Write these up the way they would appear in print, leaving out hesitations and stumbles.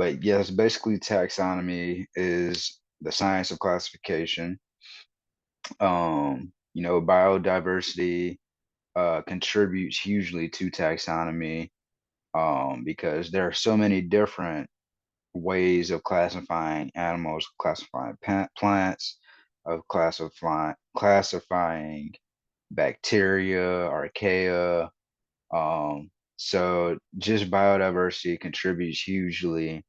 But yes, basically taxonomy is the science of classification. Biodiversity contributes hugely to taxonomy because there are so many different ways of classifying animals, classifying plants, of classifying bacteria, archaea. So just biodiversity contributes hugely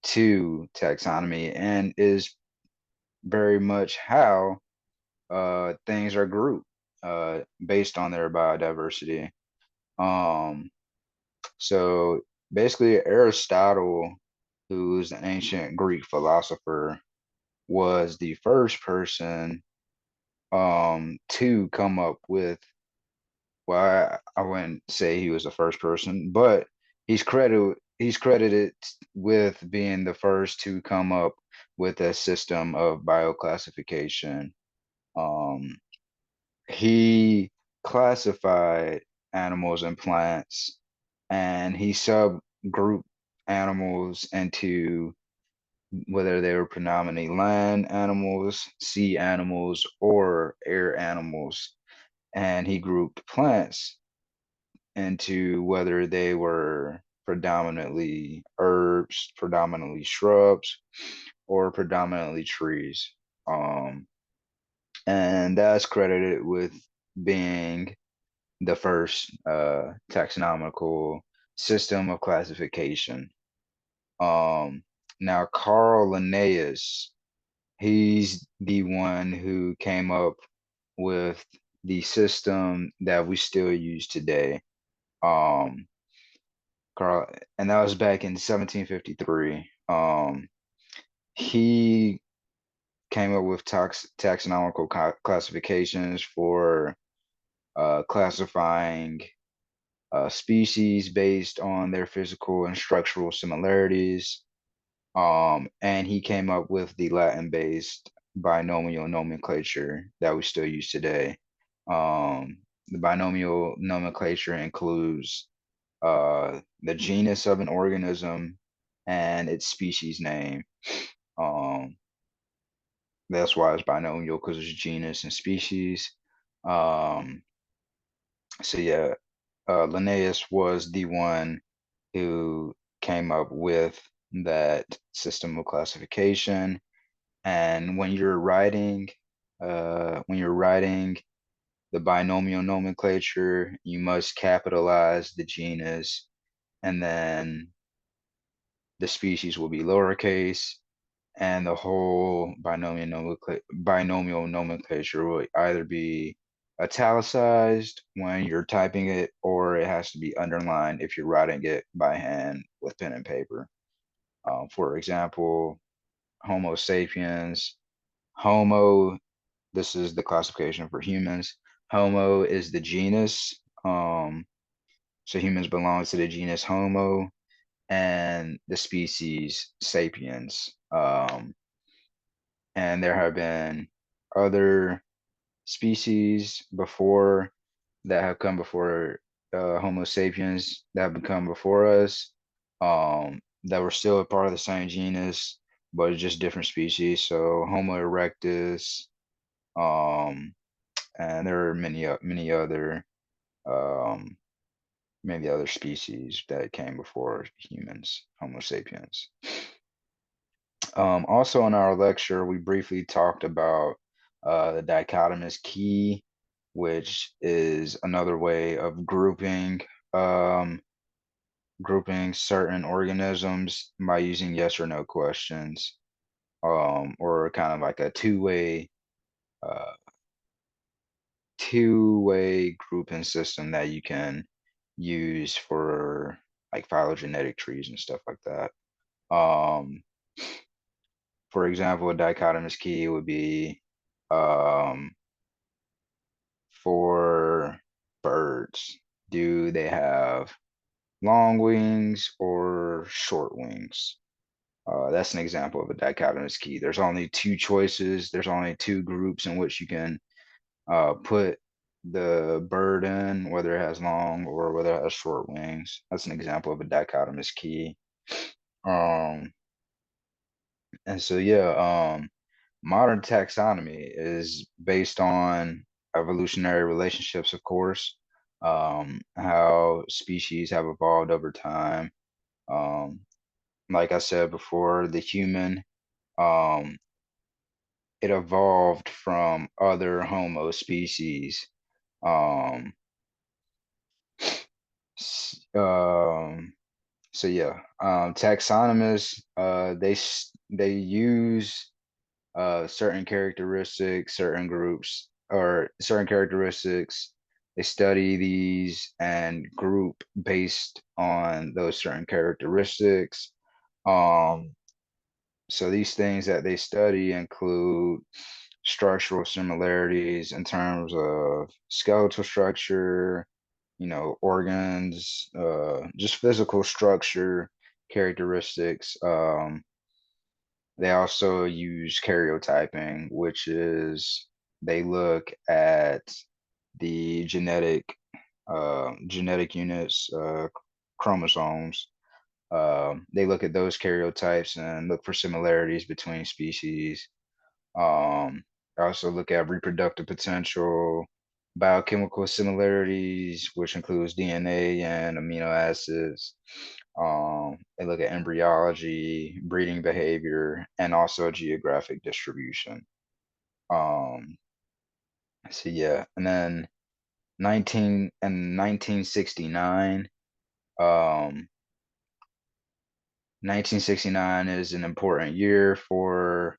to taxonomy and is very much how things are grouped based on their biodiversity. Um, so basically, Aristotle, who's an ancient Greek philosopher, was the first person to come up with, well, I wouldn't say he was the first person, but he's credited with being the first to come up with a system of bioclassification. Um, he classified animals and plants, and he subgrouped animals into whether they were predominantly land animals, sea animals, or air animals. And he grouped plants into whether they were predominantly herbs, predominantly shrubs, or predominantly trees. Um, and that's credited with being the first taxonomical system of classification. Um, Now, Carl Linnaeus, he's the one who came up with the system that we still use today. Um, Carl, and that was back in 1753. He came up with taxonomical classifications for classifying species based on their physical and structural similarities. And he came up with the Latin-based binomial nomenclature that we still use today. The binomial nomenclature includes the genus of an organism and its species name. Um, that's why it's binomial, because it's genus and species. Um, so yeah, Linnaeus was the one who came up with that system of classification. And when you're writing the binomial nomenclature, you must capitalize the genus, and then the species will be lowercase, and the whole binomial nomenclature will either be italicized when you're typing it, or it has to be underlined if you're writing it by hand with pen and paper. For example, Homo sapiens, Homo, this is the classification for humans. Homo is the genus. So humans belong to the genus Homo, and the species Sapiens. And there have been other species before that have come before Homo sapiens that have become before us, that were still a part of the same genus, but just different species. So Homo erectus, um, and there are um, many other species that came before humans, Homo sapiens. Also, in our lecture, we briefly talked about the dichotomous key, which is another way of um, grouping certain organisms by using yes or no questions, or kind of like a uh, two-way grouping system that you can use for like phylogenetic trees and stuff like that. Um, for example, a dichotomous key would be um, for birds. Do they have long wings or short wings? That's an example of a dichotomous key. There's only two choices. There's only two groups in which you can put the bird in, whether it has long or whether it has short wings. That's an example of a dichotomous key. Um, and so yeah, modern taxonomy is based on evolutionary relationships, of course, how species have evolved over time. Um, like I said before, the human, um, it evolved from other Homo species. Um, um, so yeah, taxonomists, they use certain characteristics, certain groups, or certain characteristics. They study these and group based on those certain characteristics. Um, so these things that they study include structural similarities in terms of skeletal structure, organs, just physical structure, characteristics. They also use karyotyping, which is they look at the genetic units, chromosomes. They look at those karyotypes and look for similarities between species. I also look at reproductive potential, biochemical similarities, which includes DNA and amino acids. They look at embryology, breeding behavior, and also geographic distribution. Um, so yeah, and then 1969. 1969 is an important year for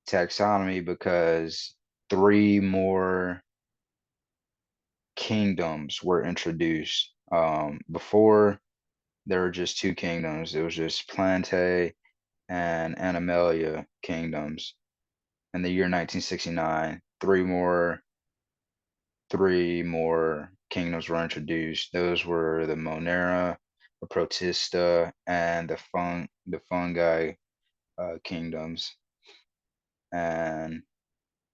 taxonomy because three more kingdoms were introduced. Before there were just two kingdoms. It was just Plantae and Animalia kingdoms. In the year 1969, three more kingdoms were introduced. Those were the Monera, the Protista, and the fungi kingdoms, and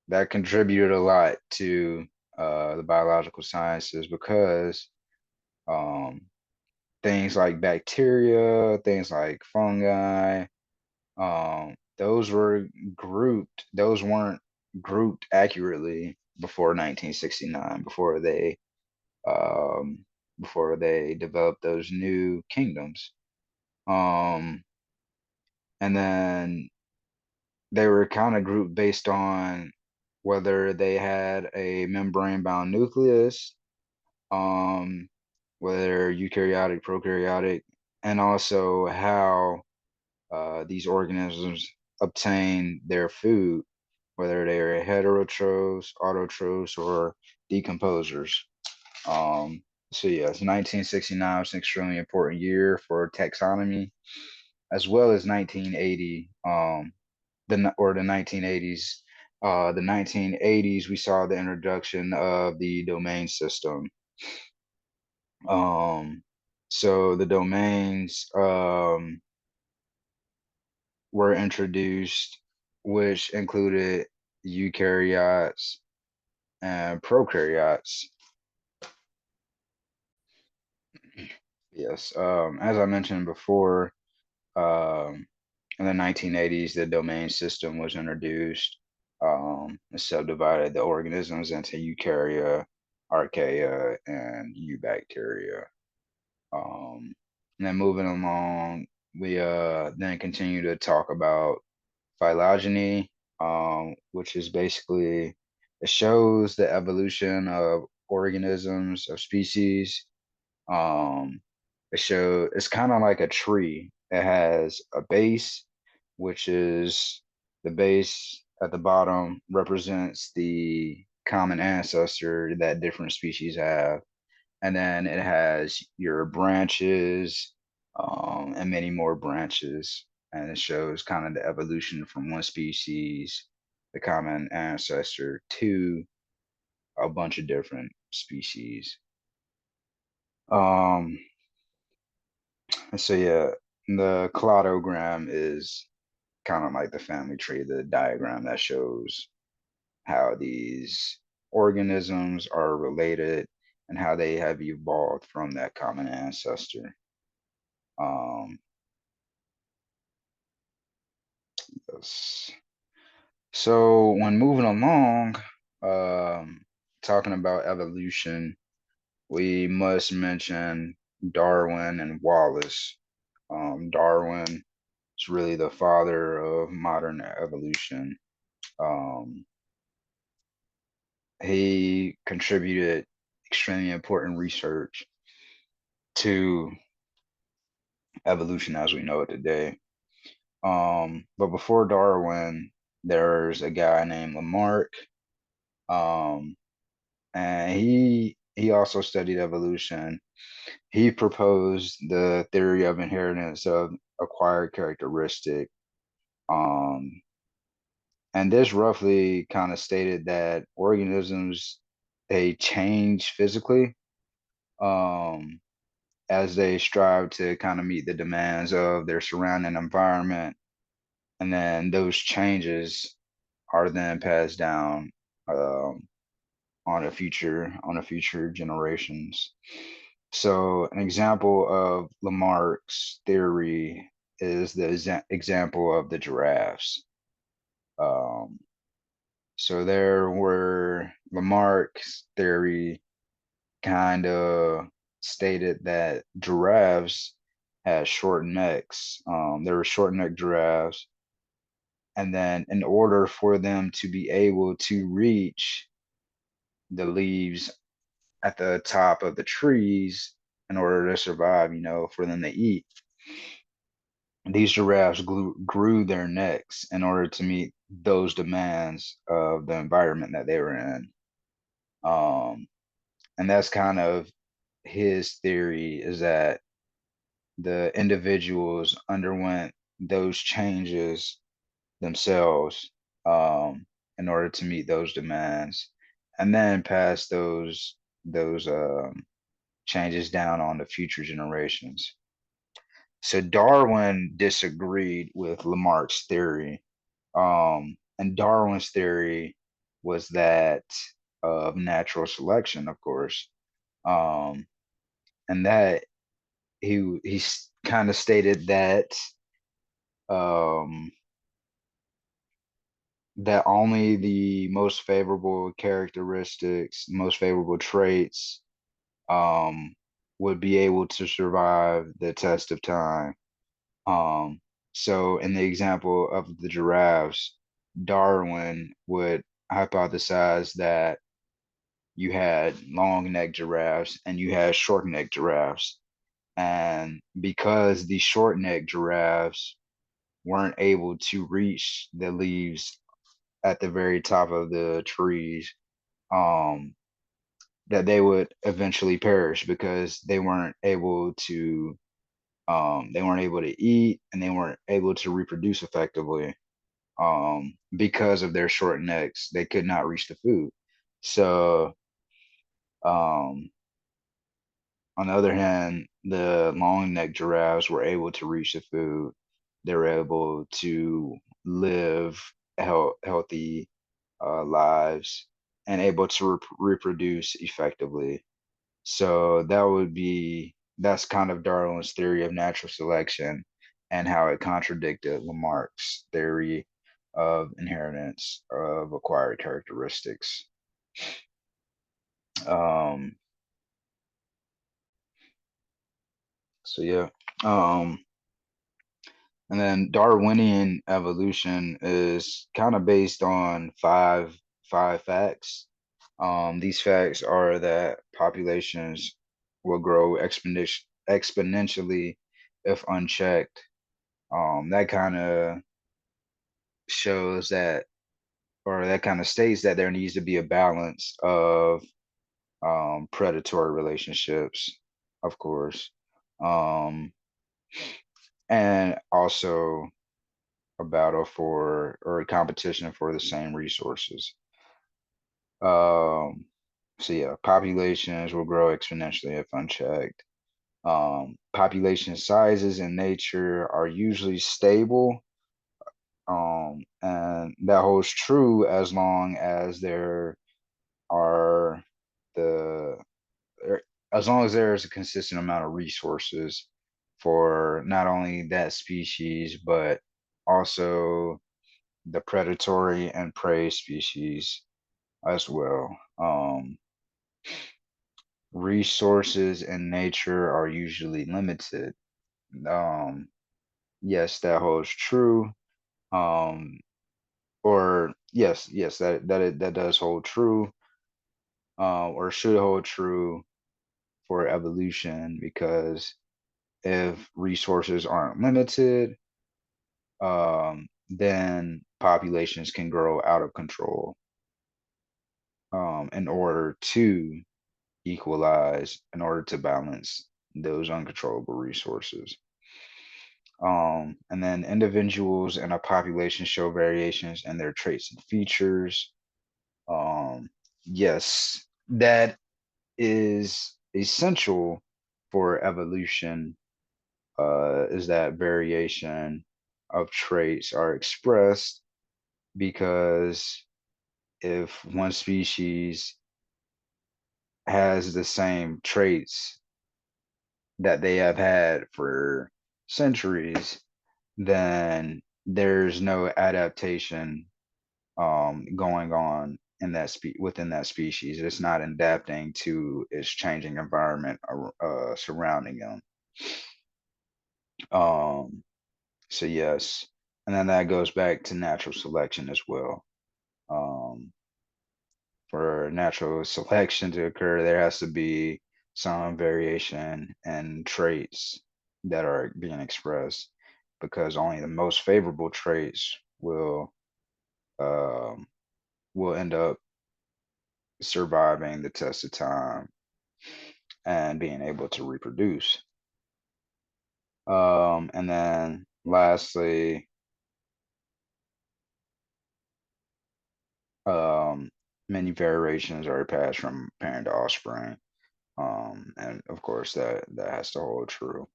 that contributed a lot to the biological sciences because um, things like bacteria, things like fungi, those were grouped. Those weren't grouped accurately before 1969, um, before they developed those new kingdoms. Um, and then they were kind of grouped based on whether they had a membrane-bound nucleus, um, whether eukaryotic, prokaryotic, and also how these organisms obtain their food, whether they are heterotrophs, autotrophs, or decomposers. So yes, 1969 was an extremely important year for taxonomy, as well as 1980, the 1980s. The 1980s, we saw the introduction of the domain system. Um, so the domains were introduced, which included eukaryotes and prokaryotes. Yes, as I mentioned before, um, in the 1980s, the domain system was introduced. It subdivided the organisms into eukarya, archaea, and eubacteria. And then moving along, we then continue to talk about phylogeny, which is basically it shows the evolution of organisms of species. Um, it's kind of like a tree. It has a base, which is the base at the bottom represents the common ancestor that different species have, and then it has your branches, and many more branches, and it shows kind of the evolution from one species, the common ancestor, to a bunch of different species. Um, so yeah, the cladogram is kind of like the family tree, the diagram that shows how these organisms are related and how they have evolved from that common ancestor. Um, Yes. So when moving along, um, talking about evolution, we must mention Darwin and Wallace. Darwin is really the father of modern evolution. Um, he contributed extremely important research to evolution as we know it today. But before Darwin, there's a guy named Lamarck, um, and he also studied evolution. He proposed the theory of inheritance of acquired characteristic. Um, and this roughly kind of stated that organisms they change physically um, as they strive to kind of meet the demands of their surrounding environment, and then those changes are then passed down um, on a future generations. So an example of Lamarck's theory is the example of the giraffes. Um, so there were Lamarck's theory kind of stated that giraffes had short necks. There were short necked giraffes, and then in order for them to be able to reach the leaves at the top of the trees in order to survive, for them to eat, these giraffes grew their necks in order to meet those demands of the environment that they were in. Um, and that's kind of his theory is that the individuals underwent those changes themselves um, in order to meet those demands, and then pass those changes down on to future generations. So Darwin disagreed with Lamarck's theory, and Darwin's theory was that of natural selection, of course, um, and that he kind of stated um, that only the most favorable characteristics, most favorable traits, um, would be able to survive the test of time. Um, so in the example of the giraffes, Darwin would hypothesize that you had long necked giraffes and you had short necked giraffes. And because the short necked giraffes weren't able to reach the leaves at the very top of the trees, um, that they would eventually perish because they weren't able to eat and they weren't able to reproduce effectively because of their short necks. They could not reach the food. So, um, on the other hand, the long necked giraffes were able to reach the food. They were able to live healthy lives and able to reproduce effectively. So that's kind of Darwin's theory of natural selection and how it contradicted Lamarck's theory of inheritance of acquired characteristics. Um, so yeah. Um, and then Darwinian evolution is kind of based on five facts. These facts are that populations will grow exponentially if unchecked. That kind of shows that, or that kind of states that there needs to be a balance of predatory relationships, of course, um, and also a battle for or a competition for the same resources. Um, so yeah, populations will grow exponentially if unchecked. Population sizes in nature are usually stable, and that holds true as long as there are the er, as long as there is a consistent amount of resources for not only that species but also the predatory and prey species as well. Resources in nature are usually limited. Um, yes, that holds true. Um, or yes, that does hold true, or should hold true for evolution, because if resources aren't limited, then populations can grow out of control, in order to equalize, in order to balance those uncontrollable resources. And then individuals in a population show variations in their traits and features. Um, yes, that is essential for evolution, is that variation of traits are expressed, because if one species has the same traits that they have had for centuries, then there's no adaptation going on in that within that species. It's not adapting to its changing environment surrounding them. Um, so yes, and then that goes back to natural selection as well. Um, for natural selection to occur, there has to be some variation in traits that are being expressed, because only the most favorable traits um, will end up surviving the test of time and being able to reproduce. And then lastly, um, many variations are passed from parent to offspring. And of course that has to hold true,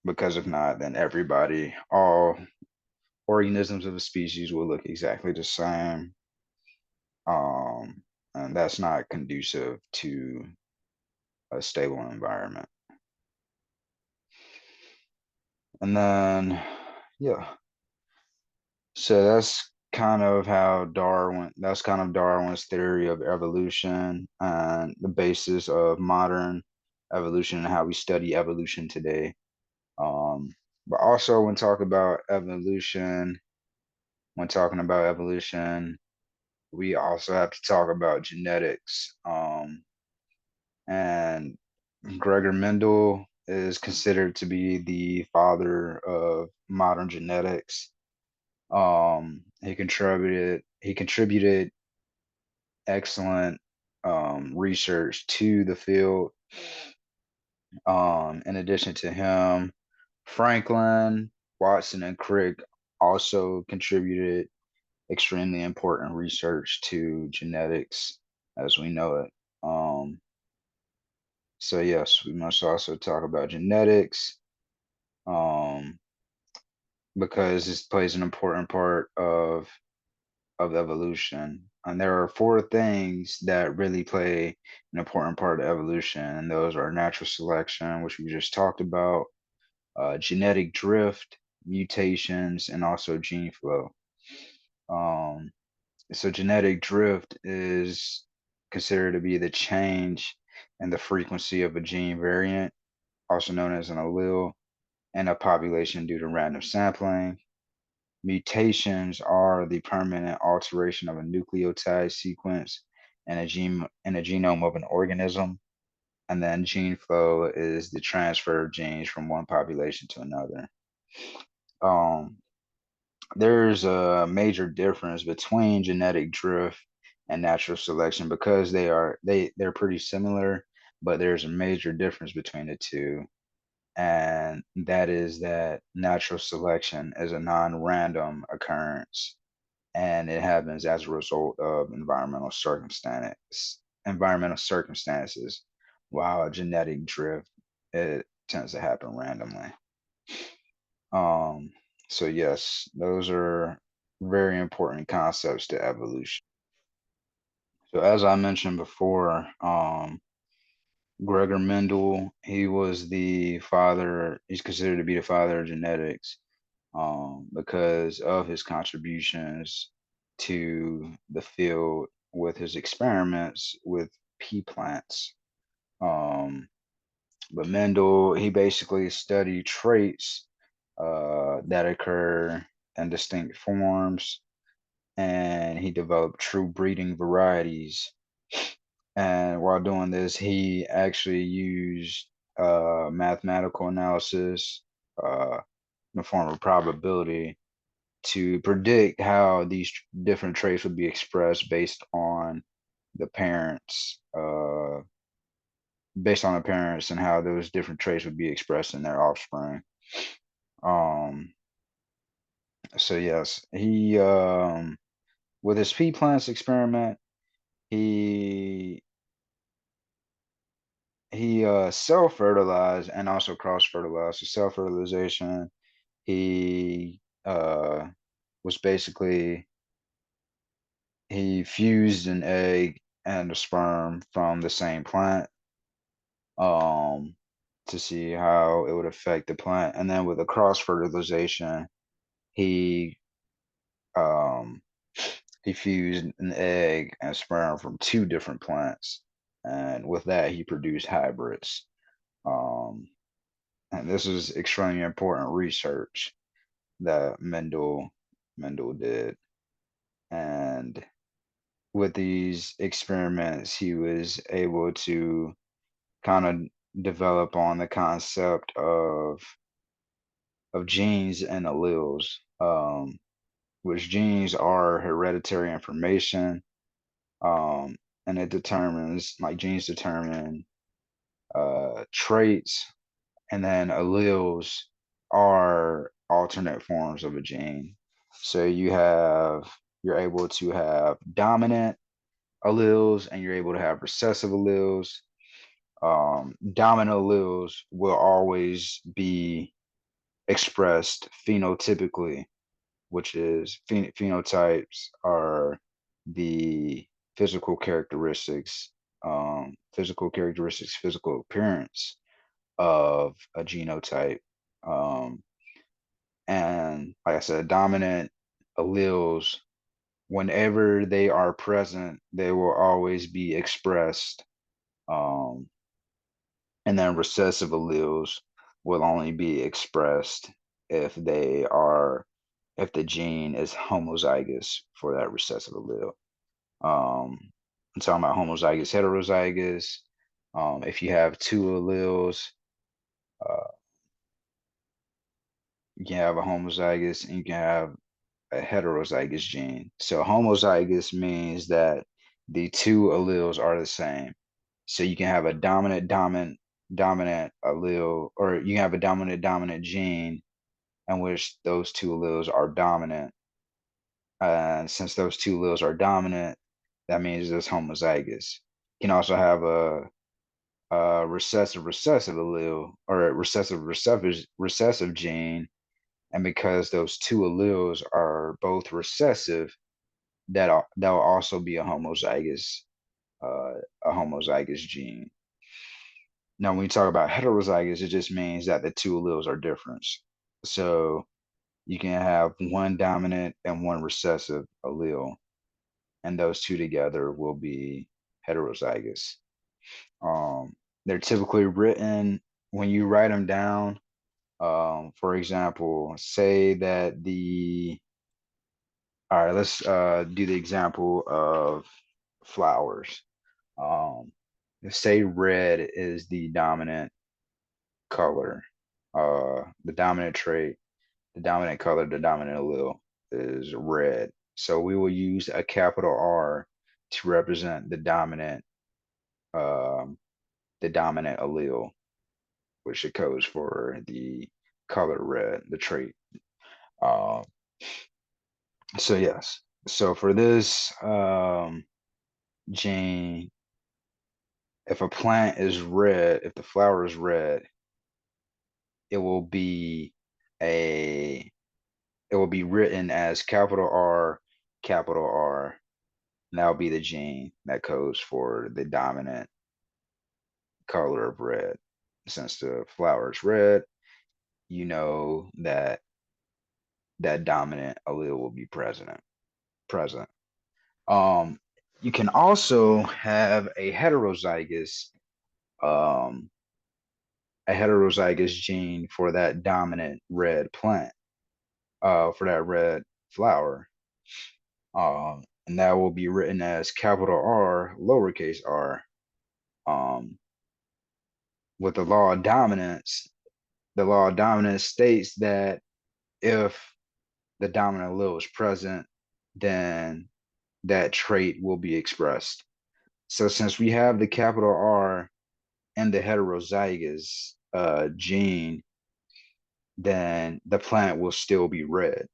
because if not, then all organisms of a species will look exactly the same. Um, and that's not conducive to a stable environment. And then, yeah, so that's kind of Darwin's theory of evolution and the basis of modern evolution and how we study evolution today. Um, but also when talking about evolution, we also have to talk about genetics. And Gregor Mendel is considered to be the father of modern genetics. He contributed excellent research to the field. In addition to him, Franklin, Watson, and Crick also contributed extremely important research to genetics as we know it. So yes, we must also talk about genetics, um, because this plays an important part of evolution. And there are four things that really play an important part of evolution, and those are natural selection, which we just talked about, genetic drift, mutations, and also gene flow. Um, so genetic drift is considered to be the change in the frequency of a gene variant, also known as an allele, in a population due to random sampling. Mutations are the permanent alteration of a nucleotide sequence in a genome of an organism. And then gene flow is the transfer of genes from one population to another. Um, there's a major difference between genetic drift and natural selection, because they're pretty similar, but there's a major difference between the two. And that is that natural selection is a non-random occurrence, and it happens as a result of environmental circumstances, while genetic drift, it tends to happen randomly. Um, so yes, those are very important concepts to evolution. So as I mentioned before, Gregor Mendel, he's considered to be the father of genetics. because of his contributions to the field with his experiments with pea plants. Um, but Mendel, he basically studied traits that occur in distinct forms, and he developed true breeding varieties. And while doing this, he actually used mathematical analysis in the form of probability to predict how these different traits would be expressed the parents, uh, based on the parents and how those different traits would be expressed in their offspring. Um, so yes, he with his pea plants experiment, he self fertilized and also cross fertilized. So self fertilization, he was basically he fused an egg and a sperm from the same plant um to see how it would affect the plant. And then with the cross fertilization, he um he fused an egg and sperm from two different plants. And with that he produced hybrids. Um and this is extremely important research that Mendel did. And with these experiments, he was able to kind of develop on the concept of genes and alleles, which genes are hereditary information, um, and it determines like genes determine traits, and then alleles are alternate forms of a gene. So you're able to have dominant alleles and you're able to have recessive alleles. Dominant alleles will always be expressed phenotypically, which is phenotypes are the physical characteristics, physical appearance of a genotype. Um, and like I said, dominant alleles, whenever they are present, they will always be expressed. Um, and then recessive alleles will only be expressed if if the gene is homozygous for that recessive allele. I'm talking about homozygous, heterozygous. If you have two alleles, uh, you can have a homozygous and you can have a heterozygous gene. So homozygous means that the two alleles are the same. So you can have a dominant allele, or you can have a dominant gene in which those two alleles are dominant. And since those two alleles are dominant, that means it's homozygous. You can also have a recessive allele or a recessive gene, and because those two alleles are both recessive, that will also be uh, a homozygous gene. Now, when we talk about heterozygous, it just means that the two alleles are different. So you can have one dominant and one recessive allele, and those two together will be heterozygous. Um, they're typically written when you write them down. For example, say that all right, let's do the example of flowers. Um, say red is the dominant color, the dominant trait, the dominant color, the dominant allele is red. So we will use a capital R to represent um, the dominant allele, which it codes for the color red, the trait. Um, so yes, so for this gene, if a plant is red, if the flower is red, it will be a it will be written as capital R, and that'll be the gene that codes for the dominant color of red. Since the flower is red, you know that that dominant allele will be present. Um, you can also have um, a heterozygous gene for that dominant red plant, for that red flower. And that will be written as capital R, lowercase r. Um, with the law of dominance states that if the dominant allele is present, then that trait will be expressed. So since we have the capital R and the heterozygous gene, then the plant will still be red.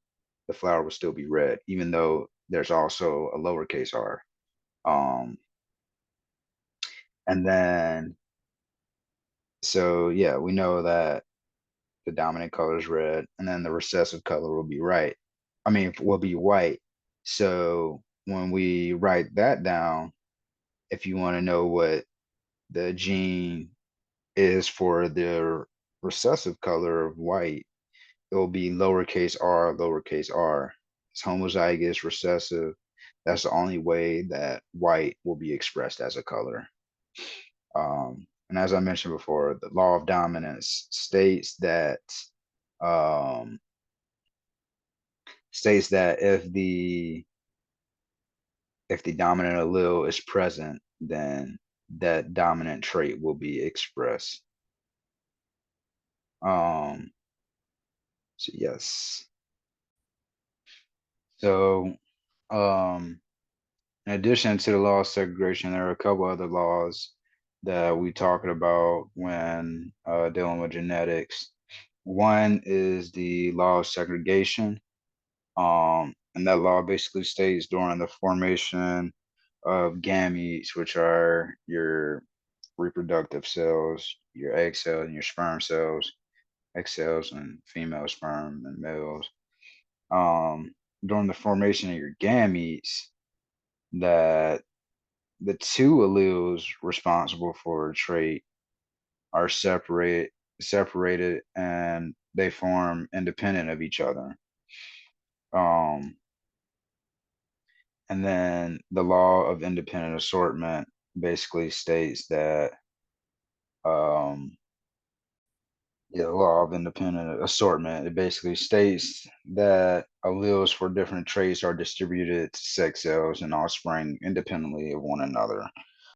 The flower will still be red, even though there's also a lowercase r. Um, and then, so yeah, we know that the dominant color is red, and then the recessive color will be will be white. So when we write that down, if you want to know what the gene is for the recessive color of white, it will be lowercase r, lowercase r. It's homozygous recessive. That's the only way that white will be expressed as a color. And as I mentioned before, the law of dominance um, states that if the dominant allele is present, then that dominant trait will be expressed. Um, so yes. So in addition to the law of segregation, there are a couple other laws that we talking about when dealing with genetics. One is the law of segregation. And that law basically states during the formation of gametes, which are your reproductive cells, your egg cells and your sperm cells, egg cells and female sperm and males. During the formation of your gametes, that the two alleles responsible for a trait are separated and they form independent of each other. Um, and then the law of independent assortment basically states that um, yeah, the law of independent assortment. It basically states that alleles for different traits are distributed to sex cells and offspring independently of one another.